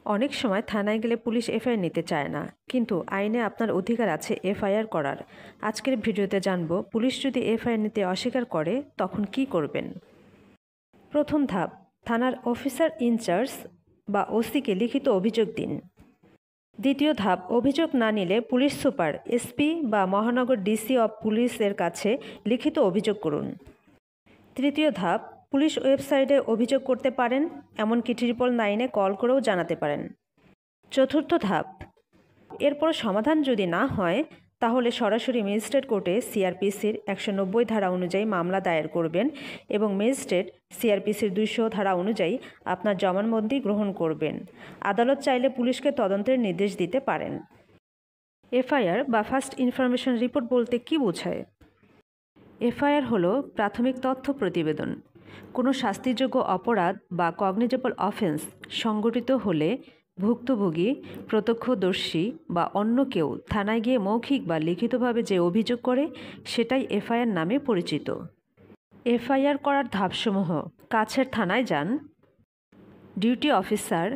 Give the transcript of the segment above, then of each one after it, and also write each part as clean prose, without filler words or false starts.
অনেক সময় থানায় গেলে পুলিশ এফআইআর নিতে চায় না, কিন্তু আইনে আপনার অধিকার আছে এফআইআর করার। আজকের ভিডিওতে জানব পুলিশ যদি এফআইআর নিতে অস্বীকার করে তখন কি করবেন। প্রথম ধাপ, থানার অফিসার ইনচার্জ বা ওসিকে লিখিত অভিযোগ দিন। দ্বিতীয় ধাপ, অভিযোগ না নিলে পুলিশ সুপার, এসপি বা মহানগর ডিসি অব পুলিশের কাছে লিখিত অভিযোগ করুন। তৃতীয় ধাপ, পুলিশ ওয়েবসাইটে অভিযোগ করতে পারেন, এমনকি 999-এ কল করেও জানাতে পারেন। চতুর্থ ধাপ, এরপর সমাধান যদি না হয় তাহলে সরাসরি ম্যাজিস্ট্রেট কোর্টে সিআরপিসির 190 ধারা অনুযায়ী মামলা দায়ের করবেন এবং ম্যাজিস্ট্রেট সিআরপিসির 200 ধারা অনুযায়ী আপনার জবানবন্দি গ্রহণ করবেন। আদালত চাইলে পুলিশকে তদন্তের নির্দেশ দিতে পারেন। এফআইআর বা ফার্স্ট ইনফরমেশন রিপোর্ট বলতে কী বোঝায়? এফআইআর হলো প্রাথমিক তথ্য প্রতিবেদন। কোনো শাস্তিযোগ্য অপরাধ বা কগনিজেবল অফেন্স সংঘটিত হলে ভুক্তভোগী, প্রত্যক্ষদর্শী বা অন্য কেউ থানায় গিয়ে মৌখিক বা লিখিতভাবে যে অভিযোগ করে সেটাই এফআইআর নামে পরিচিত। এফআইআর করার ধাপসমূহ: কাছের থানায় যান, ডিউটি অফিসার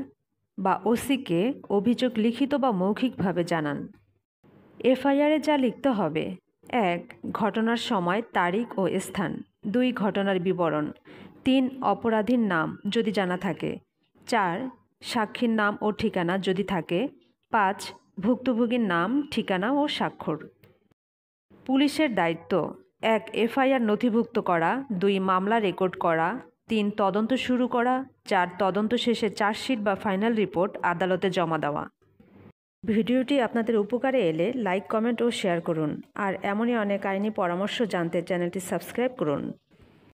বা ওসিকে অভিযোগ লিখিত বা মৌখিকভাবে জানান। এফআইআরে যা লিখতে হবে: 1. ঘটনার সময়, তারিখ ও স্থান। 2. ঘটনার বিবরণ। 3. অপরাধীর নাম যদি জানা থাকে। 4. সাক্ষীর নাম ও ঠিকানা যদি থাকে। 5. ভুক্তভোগীর নাম, ঠিকানা ও স্বাক্ষর। পুলিশের দায়িত্ব: 1. এফআইআর নথিভুক্ত করা। 2. মামলা রেকর্ড করা। 3. তদন্ত শুরু করা। 4. তদন্ত শেষে চার্জশিট বা ফাইনাল রিপোর্ট আদালতে জমা দেওয়া। ভিডিওটি আপনাদের উপকারে এলে লাইক, কমেন্ট ও শেয়ার করুন। আর এমনই অনেক আইনি পরামর্শ জানতে চ্যানেলটি সাবস্ক্রাইব করুন।